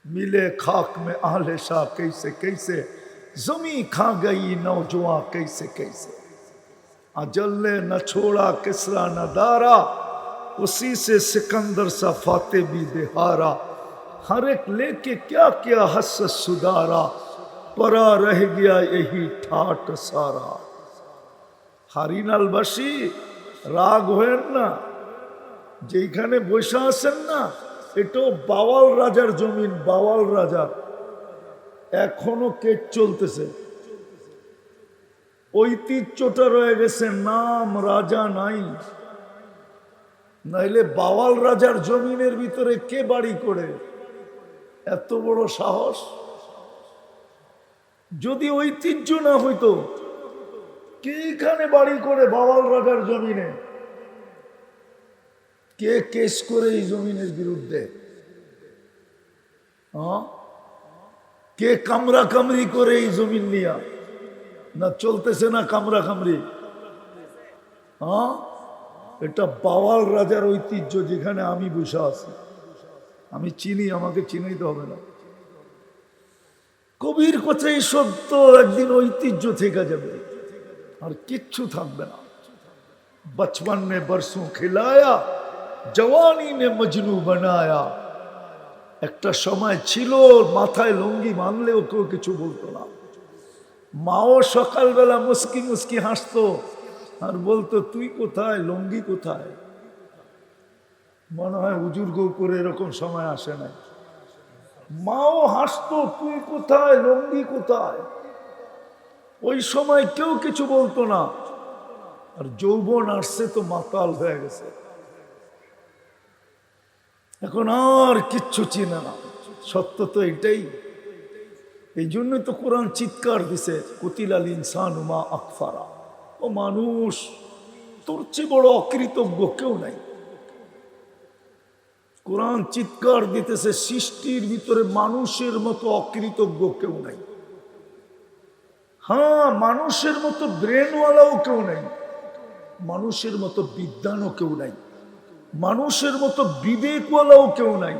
मिले खाक में आहले शाह कैसे कैसे, जमी खा गई नौजवान कैसे कैसे। अजल ने न छोड़ा किसरा न दारा, उसी से सिकंदर सा फाते भी बेहारा। हर एक लेके क्या क्या हस सुधारा, परा रह गया यही ठाट सारा। হারিনালবাসী রাগ হয়েন না, যেখানে বসে আছেন না, এটাও বাওয়াল রাজার জমিন, বাওয়াল রাজার এখনো কেট চলতেছে, ঐতিহ্যটা রয়ে গেছে, নাম রাজা নাই। নাইলে বাওয়াল রাজার জমিনের ভিতরে কে বাড়ি করে, এত বড় সাহস। যদি ঐতিহ্য না হইতো, কে এখানে বাড়ি করে বাওয়াল রাজার জমিনে? কে কেস করে এই জমিনের বিরুদ্ধে? কে কামরা কামরি করে এই জমিন নিয়া? না চলতেছে না কামরা কামরি? এটা বাওয়াল রাজার ঐতিহ্য, যেখানে আমি বসে আছি। আমি চিনি, আমাকে চিনাইতে হবে না। কবির কথাই সত্য, একদিন ঐতিহ্য থেকে যাবে, আর কিচ্ছু থাকবে না। बचपन ने बरसों खिलाया, जवानी ने मजनू बनाया। একটা সময় ছিল মাথায় লুঙ্গি বাঁধলেও কেউ কিছু বলতো না। মাও সকালবেলা মুস্কি মুস্কি হাসতো আর বলতো, তুই কোথায়, লুঙ্গি কোথায়? মনে হয় হুজুর গো করে এরকম সময় আসে নাই। মাও হাসতো, তুই কোথায়, লুঙ্গি কোথায়? ওই সময় কেউ কিছু বলতো না। আর যৌবন আসছে তো মাতাল হয়ে গেছে, এখন আর কিচ্ছু চিনে না। সত্য তো এটাই। এই জন্যই তো কোরআন চিৎকার দিছে, কুতিলাল ইনসানু মা আকফারা। ও মানুষ, তোর চেয়ে বড় অকৃতজ্ঞ কেউ নাই। কোরআন চিৎকার দিতেছে, সৃষ্টির ভিতরে মানুষের মতো অকৃতজ্ঞ কেউ নাই। হ্যাঁ, মানুষের মতো ব্রেনওয়ালাও কেউ নাই, মানুষের মতো বিদ্বানও কেউ নাই, মানুষের মতো বিবেকওয়ালাও কেউ নাই,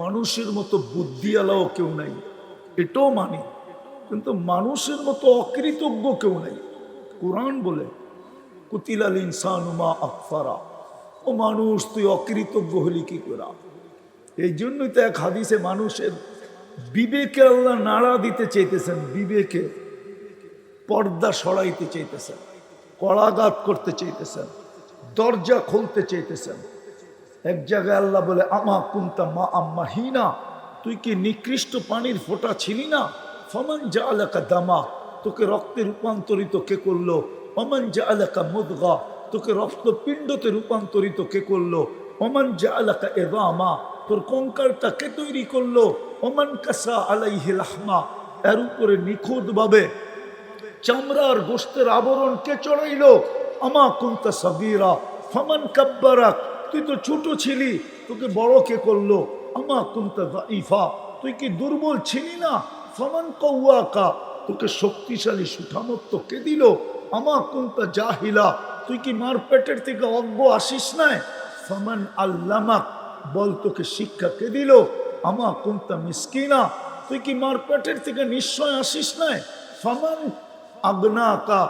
মানুষের মতো বুদ্ধিওয়ালাও কেউ নাই, এটাও মানি। কিন্তু মানুষের মতো অকৃতজ্ঞ কেউ নাই। কোরআন বলে, কুতিলাল ইনসানু মা আকফারা। ও মানুষ, তুই অকৃতজ্ঞ হলি কি করে? এই জন্যই তো এক হাদিসে মানুষের বিবেকে আল্লাহ নাড়া দিতে চাইতেছেন, বিবেকে পর্দা সরাইতে চাইতেছেন, কড়াঘাত করতে চাইতেছেন, দরজা খুলতে চাইতেছেন। এক জায়গায় আল্লাহ বলে, আমা কুনতা মা আম্মাহিনা, তুই কি নিকৃষ্ট পানির ফোঁটা ছিলি না? ফমান জাআলাকা দামা, তোকে রক্তে রূপান্তরিত কে করলো? ওমান জাআলাকা মুদগা, তোকে রক্তপিণ্ডতে রূপান্তরিত কে করলো? ওমান জাআলাকা ইযামা, তোর কঙ্কালটা কে তৈরি করলো? ওমান কাসা আলাইহি লাহমা, এর উপরে নিখুঁতভাবে চামড়ার গোশতের আবরণ কে চড়াইলো? আমা কুনতা সাগীরা ফামান কাব্বারাক, তুই তো ছোট ছিলি, তোকে বড় কে করলো? আমা কুনতা যায়ীফা, তুই কি দুর্বল ছিলি না? ফামান কাওয়াকা, তোকে শক্তিশালী সুঠামত্ব কে দিল? আমা কুনতা জাহিলা, তুই কি মার পেটের থেকে অজ্ঞ আসিস নাই? ফামান আল্লামাক, বল তোকে শিক্ষা কে দিল? আমা কুনতা মিসকিনা, তুই কি মার পেটের থেকে নিশ্চয় আসিস নাই? ফামান আগনাকা,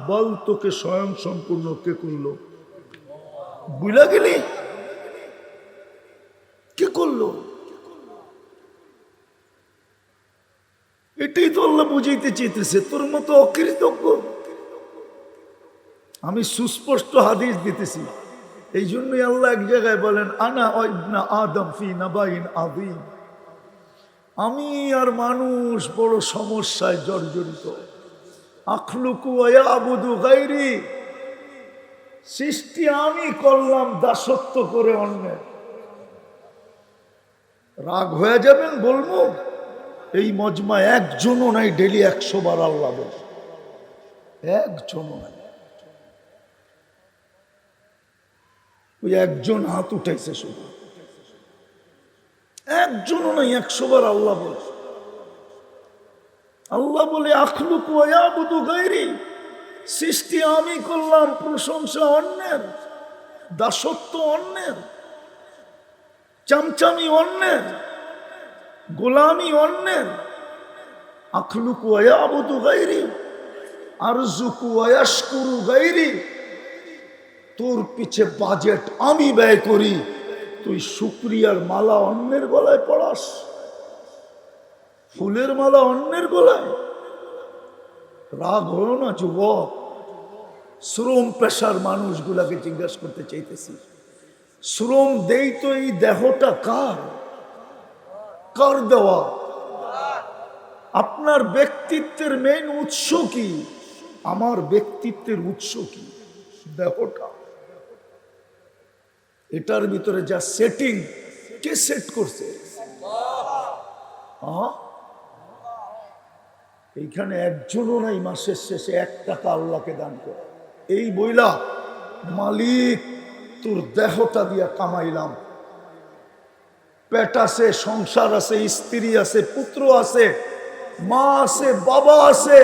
বল তোকে স্বয়ং সম্পূর্ণ কে করলো? বুঝলা গেলি? কে করলো? এটাই তো আল্লাহ বুঝাইতে চেয়েছে, তোর মতো অকৃতজ্ঞ। আমি সুস্পষ্ট হাদিস দিতেছি, এই জন্যই আল্লাহ এক জায়গায় বলেন, আনা ইবনা আদম ফি নাবাইন আযীম, আমি আর মানুষ বড় সমস্যায় জর্জরিত। আখলুকু ওয়া ইয়াবুদু গায়রি, সৃষ্টি আমি করলাম, দাসত্ব করে অন্যের। রাগ হয়ে যাবেন বলবো, এই মজমা একজনও নাই ডেলি 100 বার আল্লাহ বলে, একজনও নাই। ওই একজন হাত উঠাইছে, শুধু একজনও নাই 100 বার আল্লাহ বলে। আল্লাহ বলে, আখলুকু ওয়া ইয়াবুদু গায়রি, সৃষ্টি আমি করলাম, প্রশংসা অন্যের, দাসত্ব অন্যের, চামচামি অন্যের। গোলামি অন্যের। আখলুকু ওয়ায়াবুদু গায়রি, আরজুকু ওয়ায়াশকুরু গায়রি। তোর পিছে বাজেট আমি ব্যয় করি, তুই শুকরিয়ার মালা অন্যের গলায় পড়াস, ফুলের মালা অন্যের গলায়। রাগ হলো না যুবক? শ্রম পেশার মানুষগুলাকে জিজ্ঞাসা করতে চাইতেছি, শ্রম দেই তো এই দেহটা কার? কার দেওয়া? আপনার ব্যক্তিত্বের মেইন উৎস কি? আমার ব্যক্তিত্বের উৎস কি? দেহটা। এটার ভিতরে যা সেটিং, কে সেট করছে? এইখানে একজনও নাই মাসের শেষে 1 টাকা আল্লাহকে দান করে। এই বইলা, মালিক তোর দেহটা দিয়া কামাইলাম, পেট আছে, সংসার আছে, স্ত্রী আছে, পুত্র আছে, মা আছে, বাবা আছে,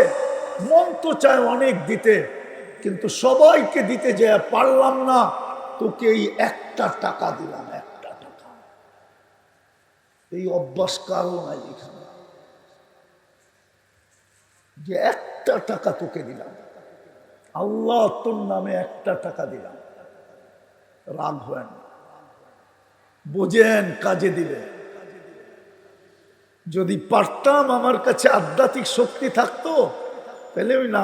মন তো চায় অনেক দিতে, কিন্তু সবাইকে দিতে যে পারলাম না, তোকে এই 1টা টাকা দিলাম, 1টা টাকা। এই অভ্যাস কারো নাই এখানে, যে 1টা টাকা তোকে দিলাম, আল্লাহ তোর নামে 1টা টাকা দিলাম। রাগ হয় না, বোঝেন কাজে দিবে। যদি পারতাম, আমার কাছে আধ্যাত্মিক শক্তি থাকতো, তাহলে ওই না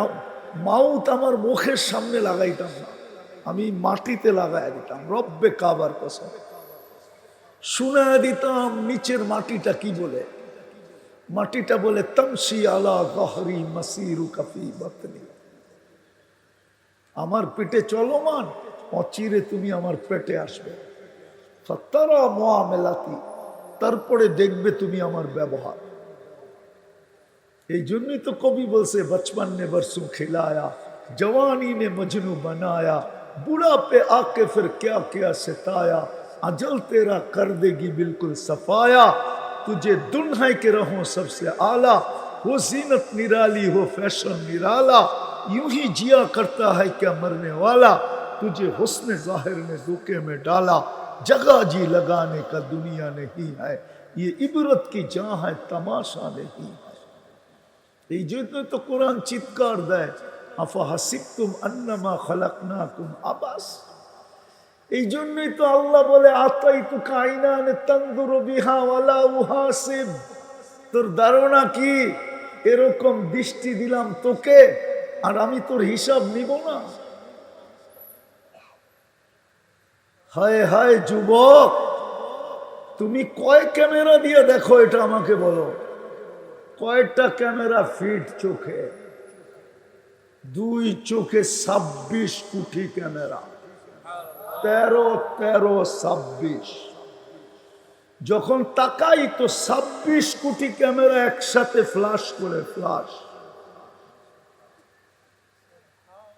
মাউত আমার মুখের সামনে লাগাইতাম না, আমি মাটিতে লাগাই দিতাম। রব্বে কাবার কসম, শুনে দিতাম নিচের মাটিটা কি বলে। মাটিটা বলে তামসি আলা গহরি মাসিরু কাফি বাতনি, আমার পেটে চলমান, অচিরে তুমি আমার পেটে আসবে। ফাতারা মুআমালাতি, তারপরে দেখবে তুমি আমার ব্যবহার। এই জন্যই তো কবি বলছে, বচপন ने बरसों खिलाया, जवानी ने मजनू बनाया, बुढ़ा पे आके फिर क्या क्या सताया, अजल तेरा कर देगी बिल्कुल सफाया, तुझे दुन्हा के रहो सबसे आला, हो जीनत निराली हो फैशन निराला, यूं ही जिया करता है क्या मरने वाला, तुझे हुस्न जाहिर ने धोखे में डाला, जगह जी लगाने का दुनिया नहीं है, ये इबरत की जहाँ है तमाशा नहीं है। এই জন্যই তো কোরআন চিৎকার দেয়, আফা হাসিবতুম আন্নামা খালাকনাকুম আবাস। এই জন্যই তো আল্লাহ বলে, আতাইতুকা আইনান তানদুরু বিহা ওয়ালা উহাসিব। তোর ধারণা কি এরকম দৃষ্টি দিলাম তোকে আর আমি তোর হিসাব নিব না? হায় হায় যুবক, তুমি কয় ক্যামেরা দিয়ে দেখো এটা আমাকে বলো। কয়টা ক্যামেরা ফিট চোখে? 2 চোখে 26 কোটি ক্যামেরা, 13 যখন তাকাই তো 26 কোটি ক্যামেরা একসাথে ফ্লাশ করে। ফ্লাশ।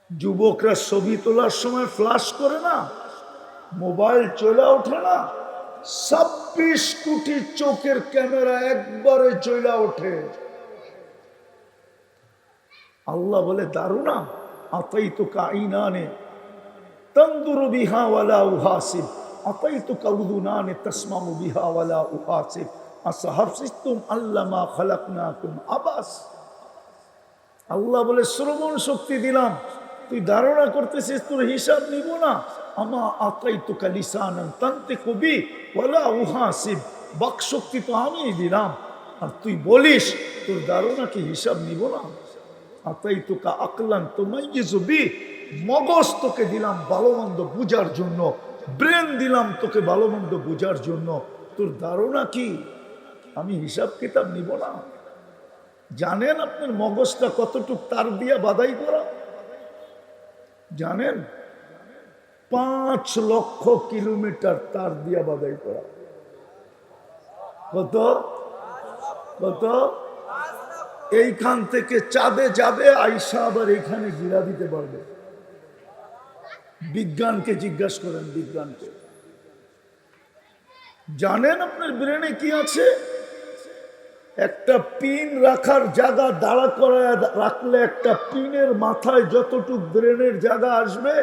যুবকরা ছবি তোলার সময় ফ্লাশ করে না, মোবাইল চলে ওঠে না, 26 কোটি চোখের ক্যামেরা একবারে চলে ওঠে। আল্লাহ বলে, দারুনা আতাইতুকা আইনানে তানদুরু বিহা ওয়ালা উহাসিব, আতাইতুকা উযুনানে তাসমাউ বিহা ওয়ালা উহাসিব, আসহাবতুম আল্লামা খালাকনাকুম আবাস। আল্লাহ বলে, শ্রবণ শক্তি দিলাম, তুই ধারণা করতেছিস তোর হিসাব নিব না? আমা আতাইতুকা লিসানান তানতিকু বি ওয়ালা উহাসিব, বাক শক্তি তো আমিই দিলাম, আর তুই বলিস তোর ধারণা কি হিসাব নিব না? আতাইতুকা আকলান তুমাইয়িজু বি, মগজ তোকে দিলাম ভালো মন্দ বুঝার জন্য, ব্রেন দিলাম তোকে ভালো মন্দ বুঝার জন্য, তোর ধারণা কি আমি হিসাব কিতাব নিব না? জানেন আপনার মগজটা কতটুক তার দিয়া বাধাই করা? জানেন? 5 লক্ষ কিলোমিটার তার দিয়া বাধাই করা। কত কত? এইখান থেকে চাঁদে যাবে, আইসা আবার এখানে গিরা দিতে পারবে। বিজ্ঞানকে জিজ্ঞাসা করেন, বিজ্ঞানকে। জানেন আপনার ব্রেনে কি আছে? একটা পিন রাখার জায়গা দাঁড়া করে রাখলে একটা পিনের মাথায় যতটুক ব্রেনের জায়গা আসবে,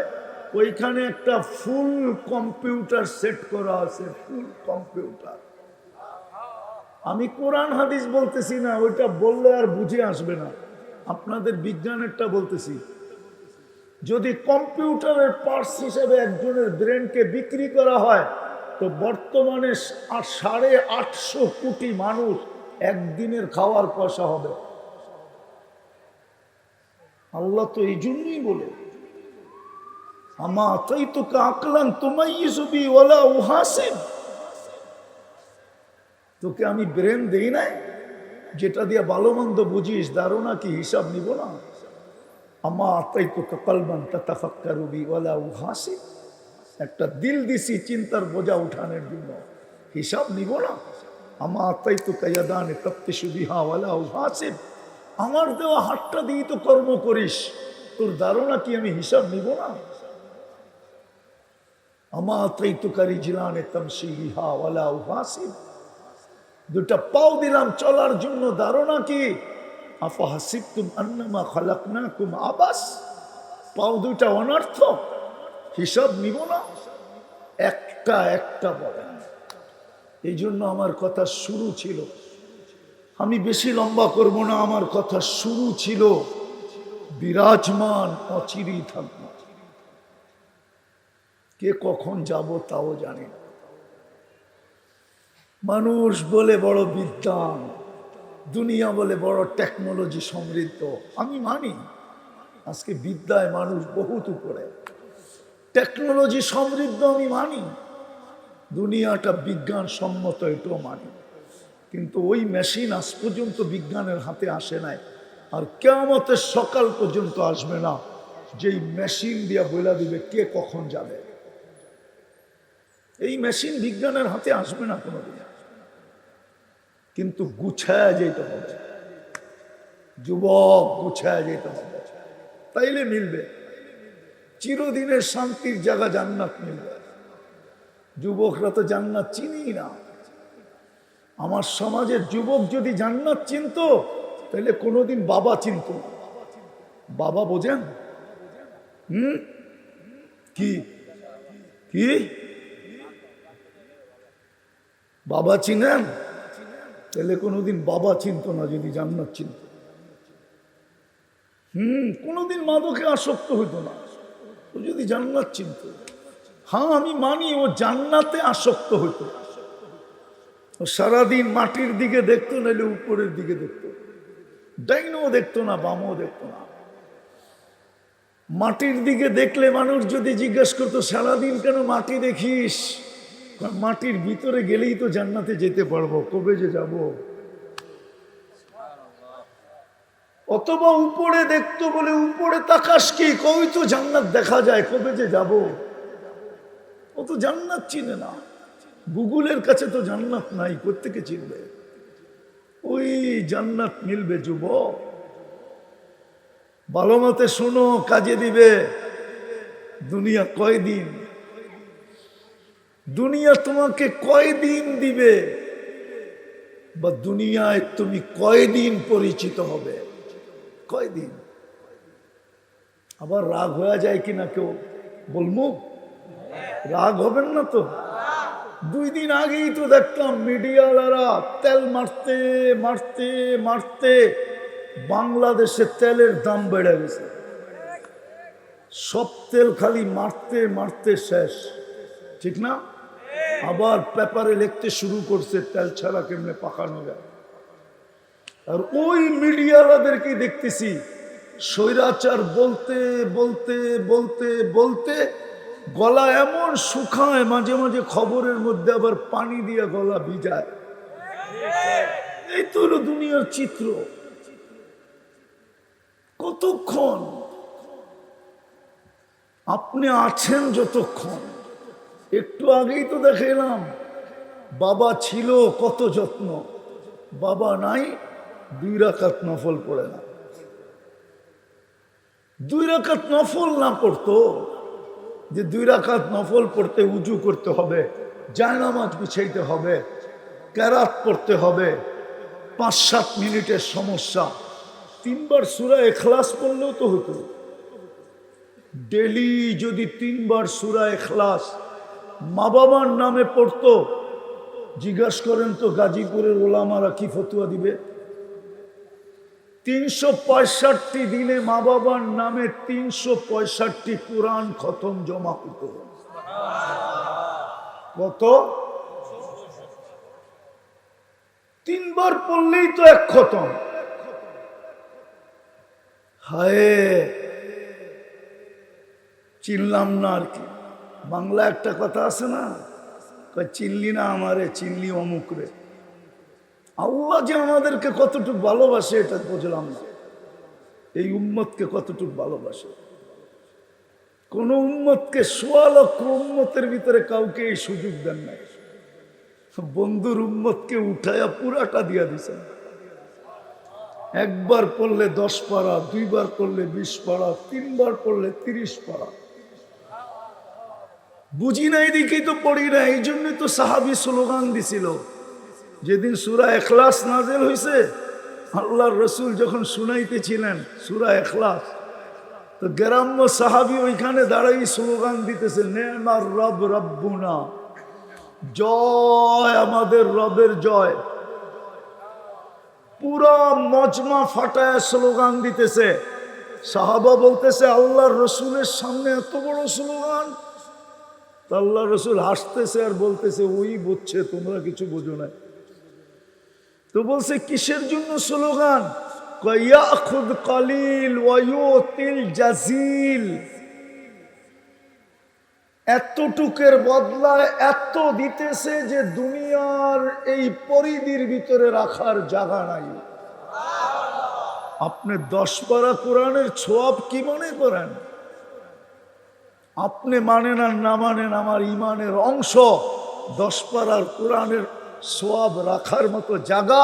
ওইখানে একটা ফুল কম্পিউটার সেট করা আছে। ফুল কম্পিউটার। আমি কোরআন হাদিস বলতেছি না, ওইটা বললে আর বুঝে আসবে না। আপনাদের বিজ্ঞানেরটা বলতেছি। যদি কম্পিউটারের পার্টস হিসেবে একজনের ব্রেনকে বিক্রি করা হয়, তো বর্তমানে 850 কোটি মানুষ একদিনের খাওয়ার পয়সা হবে। আল্লাহ তো এই জন্যই বলে, আমা তাই তো আকলান তুমাইয়িজু বি ওয়ালা উহাসিব, তোকে আমি ব্রেন দেই নাই যেটা দিয়ে ভালো মন্দ বুঝিস, ধারণা কি হিসাব নিব না? আমা তাই তো কলবান তাতাফাক্কারু বি ওয়ালা উহাসিব, একটা দিল দিছি চিন্তার বোঝা উঠানোর জন্য, হিসাব নিব না? আমা তাই তো কায়াদানে তাফতিশু বিহা ওয়ালা উহাসিব, আমার দেওয়া হাতটা দিয়ে তো কর্ম করিস, তোর ধারণা কি আমি হিসাব নিব না? আমা তাই তো কারিজলানে তামশি বিহা ওয়ালা উহাসিব, দুটা পাও দিলাম চলার জন্য, ধারণা কি? আফাহাসিবতুম আন্নামা খালাকনাকুম আবাস, পাও দুইটা অনর্থ, হিসাব নিব না? একটা একটা বলেন। এই জন্য আমার কথা শুরু ছিল, আমি বেশি লম্বা করব না, আমার কথা শুরু ছিল বিরাজমান অচিরেই থাকবো, কে কখন যাব তাও জানি না। মানুষ বলে বড় বিদ্বান, দুনিয়া বলে বড় টেকনোলজি সমৃদ্ধ, আমি মানি আজকে বিদ্যায় মানুষ বহুত উপরে, টেকনোলজি সমৃদ্ধ আমি মানি, দুনিয়াটা বিজ্ঞান সম্মত এটাও মানি, কিন্তু ওই মেশিন আজ পর্যন্ত বিজ্ঞানের হাতে আসে নাই, আর কিয়ামতের সকাল পর্যন্ত আসবে না যেই মেশিন দিয়া বলে দিবে কে কখন যাবে। এই মেশিন বিজ্ঞানের হাতে আসবে না কোনোদিন, কিন্তু গুছায় যেতে হবে যুবক, গুছায় যেতে হবে, তাইলে মিলবে চিরদিনের শান্তির জায়গা, জান্নাত মিলবে। যুবকরা তো জান্নাত চিনি না। আমার সমাজের যুবক যদি জান্নাত চিনত তাহলে কোনোদিন বাবা চিনত না। বাবা বোঝেন? কি কি বাবা চিনেন? তাহলে কোনোদিন বাবা চিনত না যদি জান্নাত চিনত। কোনোদিন মাদকে আসক্ত হইতো না ও যদি জান্নাত চিনত। হ্যাঁ আমি মানি ও জান্নাতে আসক্ত হইতো, ও সারাদিন মাটির দিকে দেখতো, নাহলে উপরের দিকে দেখতো, ডাইনও দেখতো না বামও দেখতো না। মাটির দিকে দেখলে মানুষ যদি জিজ্ঞাসা করতো সারাদিন কেন মাটি দেখিস, মাটির ভিতরে গেলেই তো জান্নাতে যেতে পারবো, কবে যে যাব। অথবা উপরে দেখতো বলে উপরে তাকাস কি, কই তো জান্নাত দেখা যায়, কবে যে যাব। ও তো জান্নাত চিনে না, গুগলের কাছে তো জান্নাত নাই, প্রত্যেকে চিনবে। ওই জান্নাত মিলবে যুবক, ভালো মতে শোনো, কাজে দিবে। দুনিয়া কয়দিন, দুনিয়া তোমাকে কয়দিন দিবে, বা দুনিয়ায় তুমি কয়দিন পরিচিত হবে, কয়দিন। আবার রাগ হয়ে যায় কিনা কেউ বলবো? রাগ হবেন না তো? 2 দিন আগেই তো দেখলাম মিডিয়াওয়ালারা তেল মারতে মারতে মারতে বাংলাদেশে তেলের দাম বেড়ে গেছে। সব তেল খালি মারতে মারতে শেষ, ঠিক না? আবার পেপারে লিখতে শুরু করছে তেল ছাড়া কেমনে পাকানো যায়। আর ওই মিডিয়াওয়ালাদেরকে দেখতেছি স্বৈরাচার বলতে বলতে বলতে বলতে গলা এমন শুকায়, মাঝে মাঝে খবরের মধ্যে আবার পানি দিয়ে গলা ভিজায়। এই তো হলো দুনিয়ার চিত্র। কতক্ষণ আপনি আছেন, যতক্ষণ। একটু আগেই তো দেখাইলাম বাবা ছিল কত যত্ন, বাবা নাই 2 রাকাত নফল পড়ে না। 2 রাকাত নফল না পড়তো, যে 2 রাকাত নফল পড়তে উজু করতে হবে, জায়নামাজ বিছাইতে হবে, কেরাত পড়তে হবে, 5-7 মিনিটের সমস্যা। 3 বার সূরা ইখলাস পড়লেও তো হতো। ডেলি যদি 3 বার সূরা ইখলাস মা বাবার নামে পড়তো, জিজ্ঞাসা করেন তো গাজীপুরের ওলামারা কি ফতুয়া দিবে? 365 দিনে মা বাবার নামে 365 কোরআন খতম জমা হতো। কত? 3 বার পড়লেই তো 1 খতম। হায়, চিনলাম না আর কি। বাংলা একটা কথা আছে না, চিনলি না আমারে, চিনলি অমুক রে। আল্লাহ যে আমাদেরকে কতটুকু ভালোবাসে এটা বুঝলাম না। এই উম্মতকে কতটুকু ভালোবাসে। কোন উম্মতকে 1.25 লক্ষ উম্মতের ভিতরে কাউকে এই সুযোগ দেন নাই। বন্ধুর উম্মতকে উঠায়া পুরাটা দিয়া দিছেন। একবার পড়লে 10 পারা, 2 বার পড়লে 20 পারা, 3 বার পড়লে 30 পারা। বুঝি না এদিকেই তো পড়ি না। এই জন্যই তো সাহাবী স্লোগান দিছিল। যেদিন সূরা ইখলাস নাযিল হয়েছে, আল্লাহর রাসূল যখন শুনাইতেছিলেন সূরা ইখলাস, তো গ্রাম্য সাহাবী ওইখানে দাঁড়াই স্লোগান দিতেছে, নেমার রব রব্বুনা, জয় আমাদের রবের জয়। পুরা মজমা ফাটায় স্লোগান দিতেছে। সাহাবা বলতেছে আল্লাহর রাসূলের সামনে এত বড় স্লোগান। আল্লাহ রসুল হাসতেছে আর বলতেছে, ওই বুঝছে, তোমরা কিছু বোঝো না। তো বলছে কিসের জন্য স্লোগান? ইয়াখুদ কালিল ওয়া ইউতিল জাজিল। এতটুকের বদলায় এত দিতেছে যে দুনিয়ার এই পরিধির ভিতরে রাখার জায়গা নাই। আপনি 10 পারা কোরআনের ছোয়াব কি মনে করেন? আপনি মানেন আর না মানেন, আমার ইমানের অংশ। 10 পারার কোরআনের সোয়াব রাখার মতো জায়গা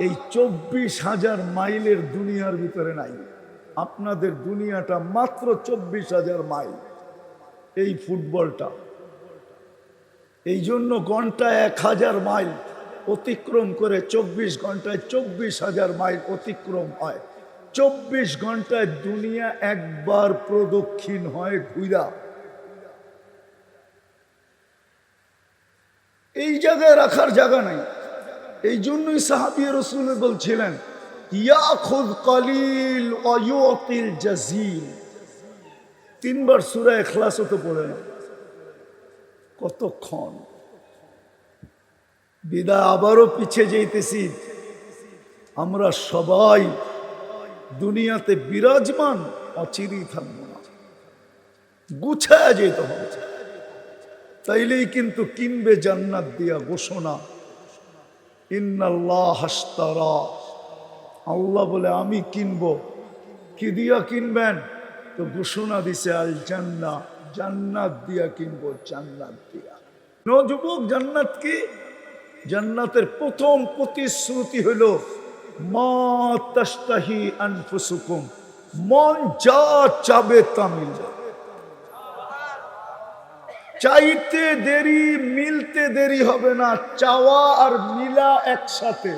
এই 24,000 মাইলের দুনিয়ার ভিতরে নাই। আপনাদের দুনিয়াটা মাত্র 24,000 মাইল। এই ফুটবলটা, এই জন্য ঘন্টায় 1000 মাইল অতিক্রম করে 24 ঘন্টায় 24,000 মাইল অতিক্রম হয়। 24 ঘন্টায় দুনিয়া একবার প্রদক্ষিণ হয় ঘুরা। এই জায়গায় রাখার জায়গা নাই। এই জন্যই সাহাবী রাসূল বলছিলেন, ইয়াখুদ কালিল ওয়া ইউতিল জাজিল। 3 বার সূরা ইখলাসও তো পড়ে না। কতক্ষণ বিদায়, আবারও পিছে যাইতেছি। আমরা সবাই দুনিয়াতে বিরাজমান, অচিরেই থাকবো না, গুছায়া যেতে হবে। তাইলেই কিন্তু কিনবে জান্নাত দিয়া ঘোষণা, ইন্নাল্লাহ হাশতারা। আল্লাহ বলে আমি কিনবো। কি দিয়া কিনবেন? তো ঘোষণা দিছে আল জান্নাহ, জান্নাত দিয়া কিনবো, জান্নাত দিয়া। যুবক, জান্নাত কি? জান্নাতের প্রথম প্রতিশ্রুতি হলো মা তাশতাহি আনফুসুকুম, মন যা চাবে তা মিলবে। চাইতে দেরি, মিলতে দেরি হবে না। চাওয়া আর মিলা একসাথে।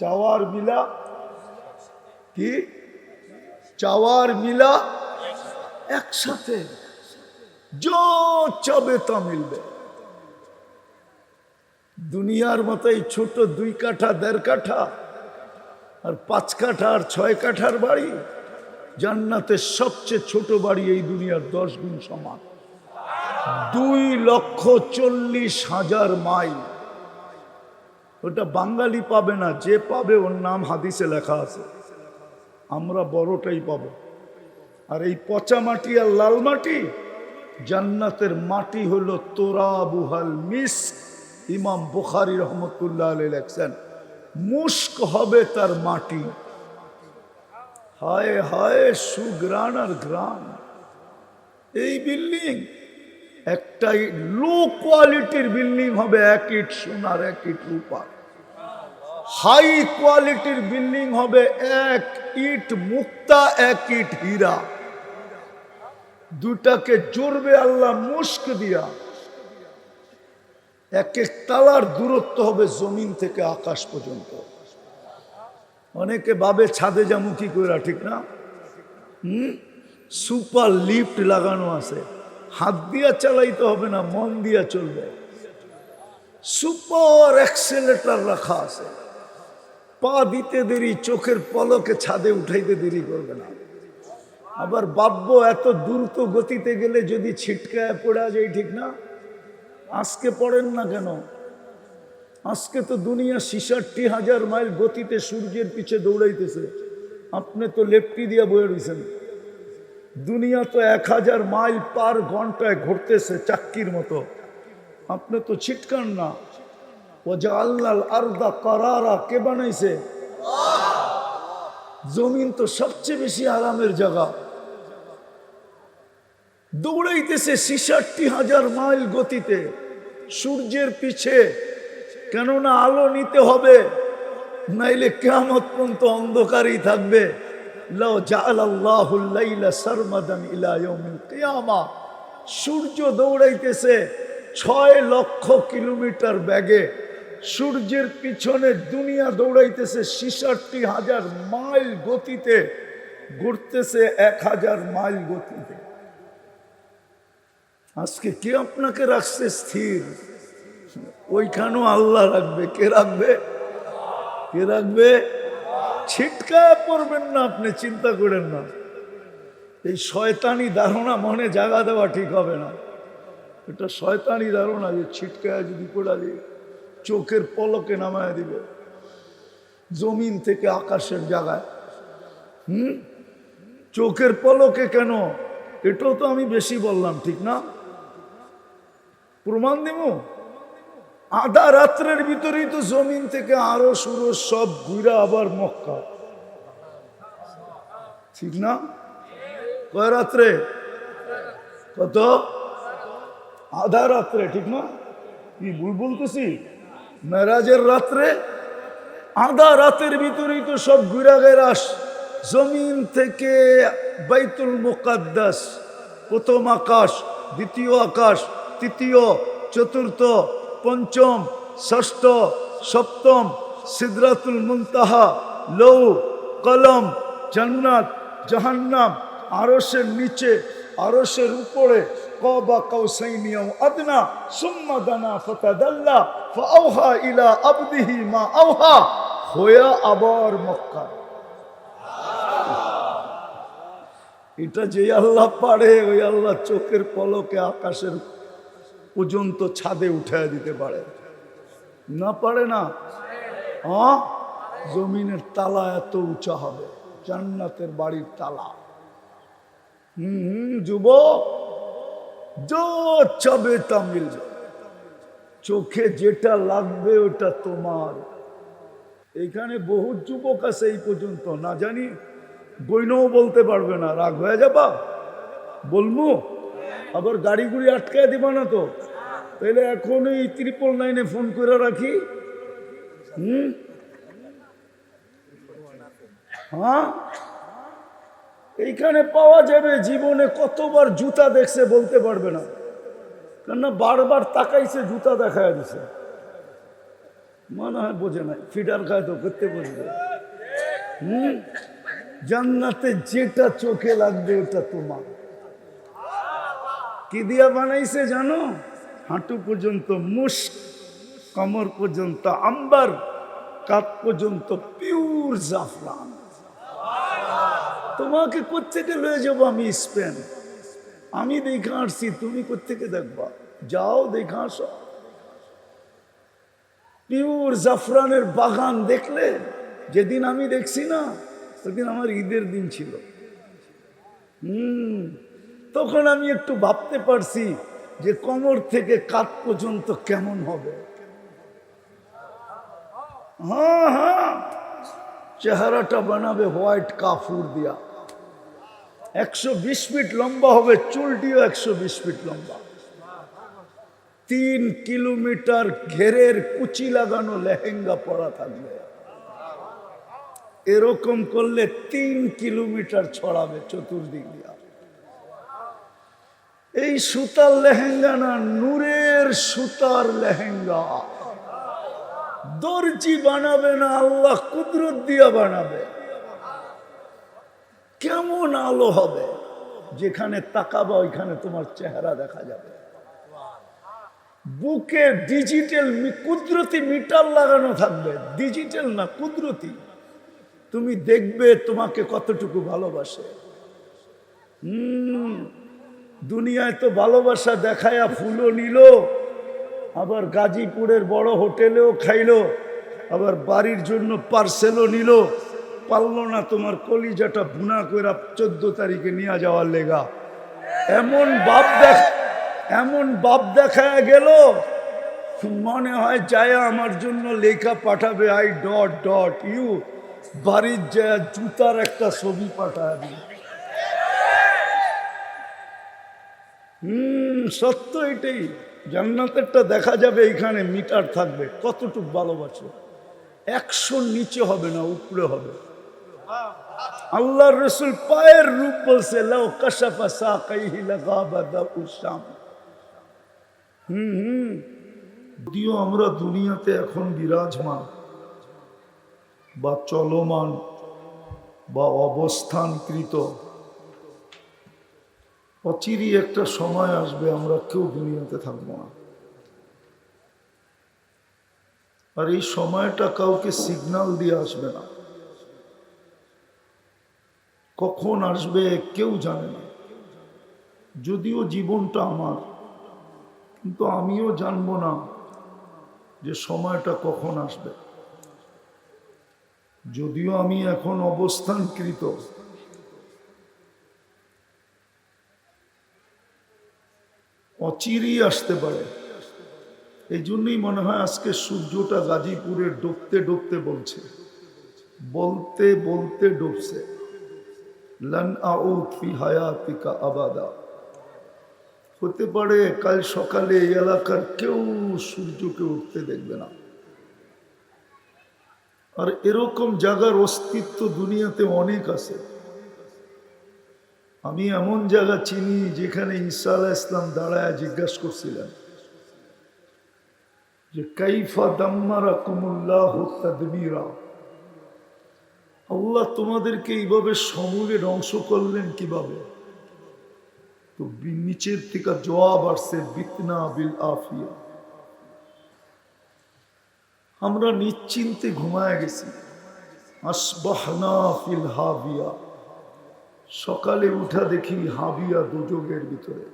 চাওয়ার মিলা কি? চাওয়ার মিলা একসাথে। যা চাবে তা মিলবে। দুনিয়ার মতো এই ছোট 2 কাঠা 1.5 কাঠা আর 5 কাঠা আর 6 কাঠার বাড়ি, জান্নাতের সবচেয়ে ছোট বাড়ি এই দুনিয়ার 10 গুণ সমান। 2,40,000 মাইল। ওটা বাঙালি পাবে না, যে পাবে ওর নাম হাদিসে লেখা আছে। আমরা বড়টাই পাবো। আর এই পচা মাটি আর লাল মাটি, জান্নাতের মাটি হলো তোরাবুহাল মিস্ক। ইমাম বুখারী রহমতুল্লাহ আলাইহি লেখছেন, মুস্ক হবে তার মাটি। হায় হায়, সুগ্রাণ আর গ্রাণ। এই বিল্ডিং একটাই লো কোয়ালিটির বিল্ডিং হবে, 1 ইট সোনার 1 ইট রূপা। হাই কোয়ালিটির বিল্ডিং হবে 1 ইট মুক্তা 1 ইট হীরা। দুটাকে জোড়বে আল্লাহ মুস্ক দিয়া। 1 তালার দূরত্ব হবে জমিন থেকে আকাশ পর্যন্ত। অনেকে ভাবে ছাদে যাবো কি করে, ঠিক না? সুপার লিফট লাগানো আছে। হাত দিয়া চালাইতে হবে না, মন দিয়া চলবে। সুপার অ্যাক্সেলেটার রাখা আছে, পা দিতে দেরি, চোখের পলকে ছাদে উঠাইতে দেরি করবে না। আবার ভাববো এত দ্রুত গতিতে গেলে যদি ছিটকায় পড়া যায়, ঠিক না? আজকে পড়েন না কেন? আজকে তো দুনিয়া 66,000 মাইল গতিতে সূর্যের পিছে দৌড়াইতেছে, আপনি তো লেপটি দিয়া বয়ে রয়েছেন। দুনিয়া তো 1000 মাইল পার ঘন্টায় ঘুরতেছে চাক্কির মতো, আপনি তো ছিটকান না। ওয়াজআলনাল আরদা কারারা, কে বানাইছে? জমিন তো সবচেয়ে বেশি আরামের জায়গা, দৌড়াইতেছে 66,000 মাইল গতিতে সূর্যের পিছে। কেননা আলো নিতে হবে, নাইলে কিয়ামত পর্যন্ত অন্ধকারই থাকবে। লাউ জাআলাল্লাহুল লাইলা সারমাদান ইলা ইয়াউমিল কিয়ামা। সূর্য দৌড়াইতেছে 6 লক্ষ কিলোমিটার বেগে, সূর্যের পিছনে দুনিয়া দৌড়াইতেছে 66,000 মাইল গতিতে, ঘুরতেছে 1000 মাইল গতিতে। আজকে কে আপনাকে রাখছে স্থির? ওইখানেও আল্লাহ রাখবে। কে রাখবে? কে রাখবে? ছিটকায় পড়বেন না, আপনি চিন্তা করেন না। এই শয়তানি ধারণা মনে জাগা দেওয়া ঠিক হবে না। এটা শয়তানি ধারণা যে ছিটকায় যদি পড়া যায় চোখের পলকে নামায় দিবে জমিন থেকে আকাশের জায়গায়। চোখের পলকে কেন? এটাও তো আমি বেশি বললাম, ঠিক না? প্রমাণ দিব। আধা রাত্রের ভিতরেই তো জমিন থেকে আরো সুরো সব ঘুরা আবার মক্কা, ঠিক না? কয় রাত্রে? কত? আধা রাত্রে, ঠিক না? কি ভুল বলতেছি? মেরাজের রাত্রে আধা রাতের ভিতরেই তো সব ঘুরা গেরাস জমিন থেকে বাইতুল মুকাদ্দাস, প্রথম আকাশ, দ্বিতীয় আকাশ, তৃতীয়, চতুর্থ, পঞ্চম, ষষ্ঠ, সপ্তম, সিদরাতুল মুনতাহা, লৌ, কলম, জান্নাত, জাহান্নাম, আরশের নিচে, আরশের উপরে, কাবা কাউসাইনি আও আদনা, সুম্মা দানা ফাতাদাল্লা ফাআওহা ইলা আবদিহি মা আওহা, হয়ে আবার মক্কা। এটা যে আল্লাহ পারে, ওই আল্লাহ চোখের পলকে আকাশের পর্যন্ত ছাদে উঠায় দিতে পারে। না পারে না? হ্যাঁ, জমিনের তালা এত উঁচা হবে, জান্নাতের বাড়ির তালা। যুবক, যা চাবে তা মিলবে, চোখে যেটা লাগবে ওটা তোমার। এখানে বহু যুবক আছে এই পর্যন্ত, না জানি বইনও বলতে পারবে না, রাগ হয়ে যাবা? বলবো আবার গাড়ি গুড়ি আটকায় দিবা না তো? তাহলে এখন এই 999 ফোন করে রাখি। হ্যাঁ, এইখানে পাওয়া যাবে। জীবনে কতবার জুতা দেখছে বলতে পারবে না, কেননা বারবার তাকাইছে, জুতা দেখায় দিছে। মনে হয় বোঝে নাই, ফিডার খায় তো করতে বসবে। জান্নাতে যেটা চোখে লাগবে ওটা তোমার। কি দিয়া বানাইছে জানো? হাঁটু পর্যন্ত মুস্ক, কমর পর্যন্ত আম্বার, কাপ পর্যন্ত পিওর জাফরান। তোমাকে কোত্থেকে লয়ে যাবো আমি স্পেন? আমি দেখে আসছি, তুমি কোত্থেকে দেখবা? যাও দেখে আসো। পিওর জাফরানের বাগান দেখলে, যেদিন আমি দেখছি না সেদিন আমার ঈদের দিন ছিল। তখন আমি একটু ভাবতে পারছি যে কোমর থেকে কাঁধ পর্যন্ত কেমন হবে। হ্যাঁ হ্যাঁ, চেহারাটা বানাবে হোয়াইট কাফুর দিয়া, 120 ফিট লম্বা হবে, চুলটিও 120 ফিট লম্বা, 3 কিলোমিটার ঘেরের কুচি লাগানো লেহেঙ্গা পরা থাকবে। এরকম করলে 3 কিলোমিটার ছড়াবে চতুর্দিক দিয়া। এই সুতার লেহেঙ্গা না, নূরের সুতার লেহেঙ্গা। দর্জি বানাবে না, আল্লাহ কুদরত দিয়া বানাবে। কেমন আলো হবে, যেখানে তাকাবা ওইখানে তোমার চেহারা দেখা যাবে। বুকে ডিজিটাল কুদরতি মিটার লাগানো থাকবে, ডিজিটাল না কুদরতি। তুমি দেখবে তোমাকে কতটুকু ভালোবাসে। দুনিয়ায় তো ভালোবাসা দেখায়া ফুলও নিল, আবার গাজীপুরের বড় হোটেলেও খাইলো, আবার বাড়ির জন্য পার্সেলও নিল, পারলো না তোমার কলিজাটা ভুনা করে 14 তারিখে নিয়ে যাওয়ার লেগা। এমন বাপ দেখায় গেল, মনে হয় যায় আমার জন্য লেখা পাঠাবে আই ডট ডট ইউ, বাড়ির যায় জুতার একটা ছবি পাঠাবে। সত্য এটাই। জান্নাতেরটা দেখা যাবে, এখানে মিটার থাকবে কতটুক ভালোবাসে। 100 নিচে হবে না, উপরে হবে। আল্লাহর রাসূল পায়ের রূপ বলছে লাউ কাশাফা সাকাইহি লাগাবা দাউসাম। যদিও আমরা দুনিয়াতে এখন বিরাজমান বা চলমান বা অবস্থানকৃত, অচিরই একটা সময় আসবে আমরা কেউ দুনিয়াতে থাকবো না। আর এই সময়টা কাউকে সিগন্যাল দিয়ে আসবে না, কখন আসবে কেউ জানে না। যদিও জীবনটা আমার, কিন্তু আমিও জানবো না যে সময়টা কখন আসবে। যদিও আমি এখন অবস্থানকৃত, অচিরেই আসতে পারে। এই জন্যই মনে হয় আজকে সূর্যটা গাজীপুরে ডুবতে ডুবতে বলছে, বলতে বলতে ডুবছে, লান আউদ ফি হায়াতিকা আবাদা। হতে পারে কাল সকালে এই এলাকার কেউ সূর্যকে উঠতে দেখবে না। আর এরকম জায়গার অস্তিত্ব দুনিয়াতে অনেক আছে। আমি এমন জায়গা চিনি যেখানে ঈসা আলাইহিস সালাম দাঁড়ায় জিজ্ঞাসা করছিলেন যে কাইফা দাম্মারাকুমুল্লাহু তাদবীরা, আল্লাহ তোমাদেরকে এইভাবে সমূলে ধ্বংস করলেন কিভাবে? তো নিচের থেকে জবাব আসছে বিতনা বিল আফিয়া। আমরা নিশ্চিন্তে ঘুমায় গেছি, আসবাহনা ফিল হাবিয়া, সকালে উঠা দেখি হাবিয়া দুযোগের ভিতরে।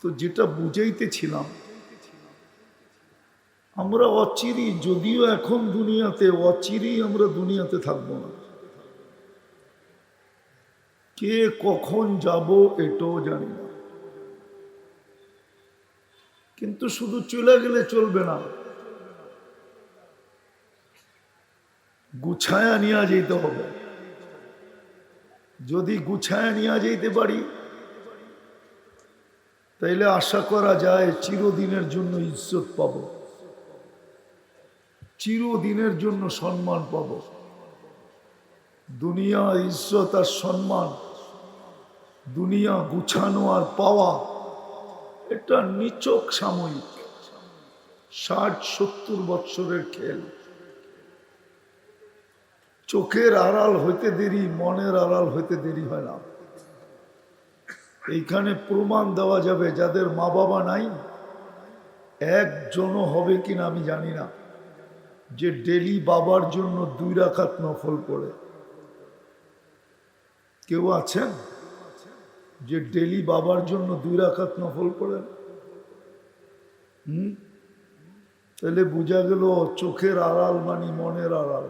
তো যেটা বুঝাইতেছিলাম, আমরা অচিরই, যদিও এখন দুনিয়াতে, অচিরই আমরা দুনিয়াতে থাকবো না। কে কখন যাব এটাও জানি না। কিন্তু শুধু চলে গেলে চলবে না, গুছায়া নিয়ে যেতে হবে। যদি গুছায়া নিয়ে যেতে পারি তাইলে আশা করা যায় চিরদিনের জন্য ইজ্জত পাব, চিরদিনের জন্য সম্মান পাব। দুনিয়া ইজ্জত আর সম্মান, দুনিয়া গুছানো আর পাওয়া, এটা নিছক সাময়িক, 60-70 বৎসরের খেল। চোখের আড়াল হইতে দেরি, মনের আড়াল হইতে দেরি হয় না। এইখানে প্রমাণ দেওয়া যাবে যাদের মা বাবা নাই, একজনও হবে কিনা আমি জানি না, যে ডেলি বাবার জন্য 2 রাকাত নফল পড়ে। কেউ আছেন যে ডেলি বাবার জন্য 2 রাকাত নফল পড়েন? তাহলে বোঝা গেল চোখের আড়াল মানে মনের আড়াল।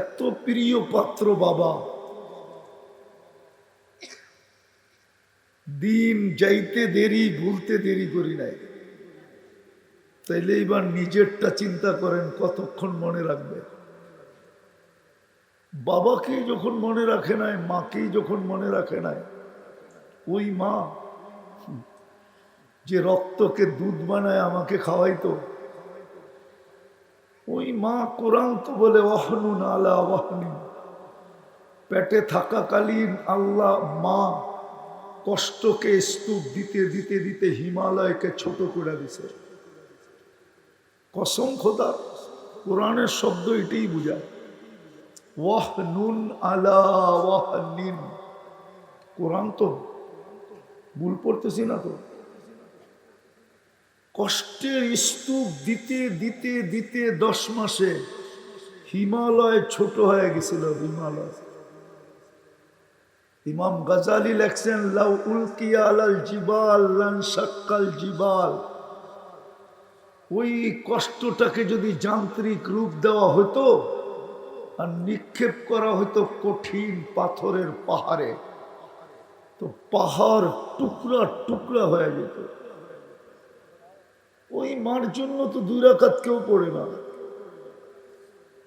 এত প্রিয় পাত্র বাবা, দিন যাইতে দেরি, ভুলতে দেরি করি নাই। তাইলে এবার নিজেরটা চিন্তা করেন, কতক্ষণ মনে রাখবে। বাবাকেই যখন মনে রাখে নাই, মাকেই যখন মনে রাখে নাই, ওই মা যে রক্তকে দুধ বানায় আমাকে খাওয়াইতো, ওই মা কোরআন তো বলে ওয়াহনুন আলা ওয়াহনিন, পেটে থাকাকালীন আল্লাহ মা কষ্টকে স্তূপ দিতে দিতে দিতে হিমালয়কে ছোট করে দিছে। কসম খোদার, কোরআনের শব্দ এটাই বুঝায়, ওয়াহনুন আলা ওয়াহনিন। কোরআন তো ভুল পড়তেছি না তো? কষ্টের স্তূপ দিতে দিতে দিতে 10 মাসে হিমালয় ছোট হয়ে গেছিল। হিমালয়, ইমাম গাজালি লেখছেন, লাউ উলকিয়া আলাল জিবাল লান শাক্কাল জিবাল। ওই কষ্টটাকে যদি যান্ত্রিক রূপ দেওয়া হতো আর নিক্ষেপ করা হতো কঠিন পাথরের পাহাড়ে, তো পাহাড় টুকরা টুকরা হয়ে যেত। ওই মার জন্য তো 2 রাকাত কেউ পড়ে না।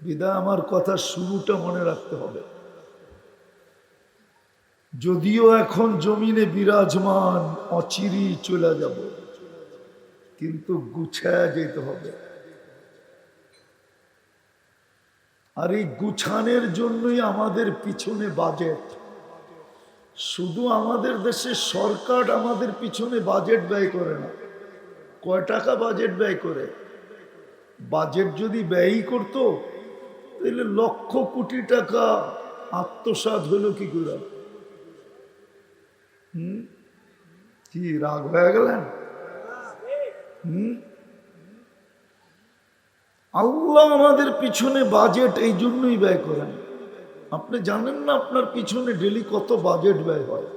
বিদায় আমার কথা শুরুটা মনে রাখতে হবে। যদিও এখন জমিনে বিরাজমান, অচিরেই চলে যাব, কিন্তু গুছায়া যেতে হবে। আর এই গুছানোর জন্যই আমাদের পিছনে বাজেট। শুধু আমাদের দেশের সরকার আমাদের পিছনে বাজেট ব্যয় করে না। কয় টাকা বাজেট ব্যয় করে? বাজেট যদি ব্যয়ই করতো তাহলে লক্ষ কোটি টাকা আত্মসাৎ হলো কি করে? কি রাগ হয়ে গেলেন? আল্লাহ আমাদের পিছনে বাজেট এই জন্যই ব্যয় করেন। আপনি জানেন না আপনার পিছনে ডেলি কত বাজেট ব্যয় হয়?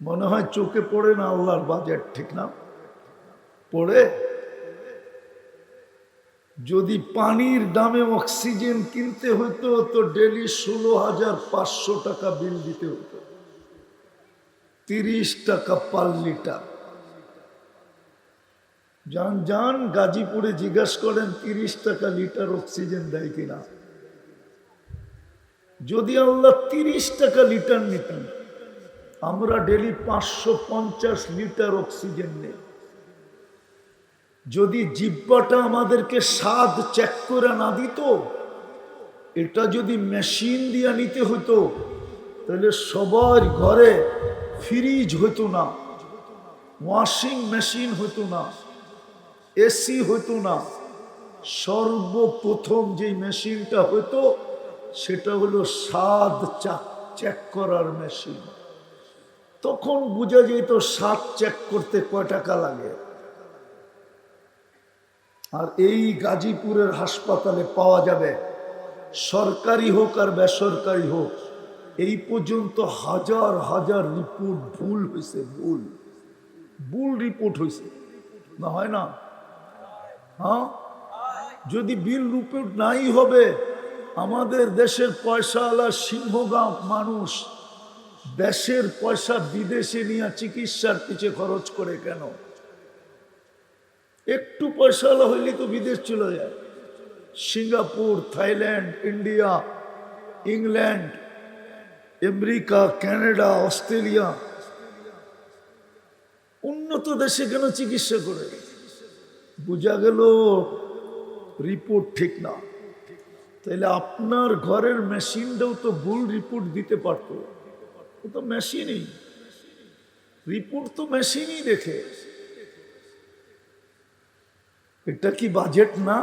মনে হয় চোখে পড়ে না আল্লাহর বাজেট, ঠিক না? পড়ে। যদি পানির দামে অক্সিজেন কিনতে হতো তো ডেলি 16,500 টাকা বিল দিতে হতো। 30 টাকা পার লিটার। যান যান গাজীপুরে জিজ্ঞাসা করেন 30 টাকা লিটার অক্সিজেন দেয় কিনা। যদি আল্লাহ 30 টাকা লিটার নিতেন, আমরা ডেলি 550 লিটার অক্সিজেন নেই। যদি জিহ্বাটা আমাদেরকে স্বাদ চেক করে না দিত, এটা যদি মেশিন দিয়ে নিতে হতো, তাহলে সবার ঘরে ফ্রিজ হতো না, ওয়াশিং মেশিন হতো না, এসি হতো না। সর্বপ্রথম যে মেশিনটা হতো সেটা হলো স্বাদ চেক করার মেশিন। তখন বোঝা যেত স্বাদ চেক করতে কয় টাকা লাগে। আর এই গাজীপুরের হাসপাতালে পাওয়া যাবে, সরকারি হোক আর বেসরকারি হোক, এই পর্যন্ত হাজার হাজার রিপোর্ট ভুল হয়েছে। ভুল রিপোর্ট হয়েছে না, হয় না? হ্যাঁ, যদি বিল রিপোর্ট নাই হবে, আমাদের দেশের পয়সাওয়ালা সিংহগাঁও মানুষ দেশের পয়সা বিদেশে নিয়ে চিকিৎসার পিছিয়ে খরচ করে কেন? একটু পয়সাওয়ালা হইলে তো বিদেশ চলে যায়। Singapore, Thailand, India, England, America, Canada, Australia, উন্নত দেশে কেন চিকিৎসা করে? বোঝা গেল রিপোর্ট ঠিক না। তাহলে আপনার ঘরের মেশিনটাও তো ভুল রিপোর্ট দিতে পারতো। ও তো মেশিনই, রিপোর্ট তো মেশিনই দেখে। এটা কি বাজেট না?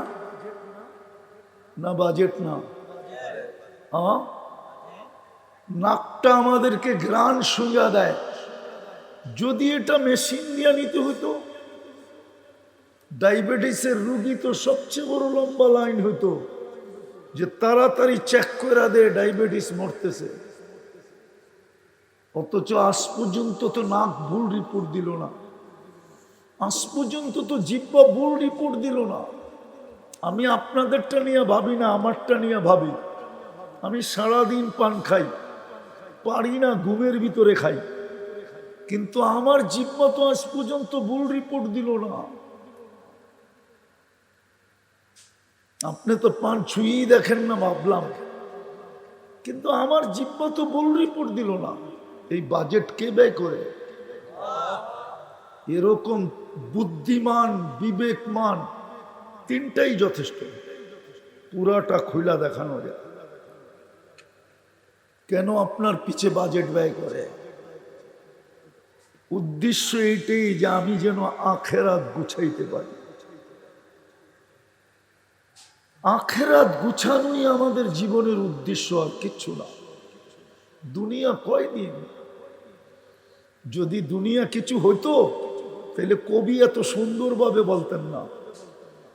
না বাজেট না? নাকটা আমাদেরকে ঘ্রাণ শুঁয়া দেয়। যদি এটা মেশিন দিয়ে নিতে হতো, ডায়াবেটিসের রোগী তো সবচেয়ে বড় লম্বা লাইন হতো, যে তাড়াতাড়ি চেক করে দেয় ডায়াবেটিস মরতেছে। অথচ আজ পর্যন্ত তো নাক ভুল রিপোর্ট দিল না, আজ পর্যন্ত তো জিহ্বা ভুল রিপোর্ট দিল না। আমি আপনাদেরটা নিয়ে ভাবি না, আমারটা নিয়ে ভাবি। আমি সারাদিন পান খাই, পারি না ঘুমের ভিতরে খাই, কিন্তু আমার জিহ্বা তো আজ পর্যন্ত ভুল রিপোর্ট দিল না। আপনি তো পান ছুঁয়েই দেখেন না ভাবলাম, কিন্তু আমার জিহ্বা তো ভুল রিপোর্ট দিল না। এই বাজেট কে ব্যয় করে? এরকম বুদ্ধিমান, বিবেকমান, তিনটাই যথেষ্ট। পুরাটা খুলা দেখানো যায়। কেন আপনার পিছে বাজেট ব্যয় করে? উদ্দেশ্য এইটাই যে আমি যেন আখেরাত গুছাইতে পারি। আখেরাত গুছানোই আমাদের জীবনের উদ্দেশ্য, আর কিচ্ছু না। দুনিয়া কয়দিন? যদি দুনিয়া কিছু হইতো তাহলে কবি এত সুন্দরভাবে বলতেন না।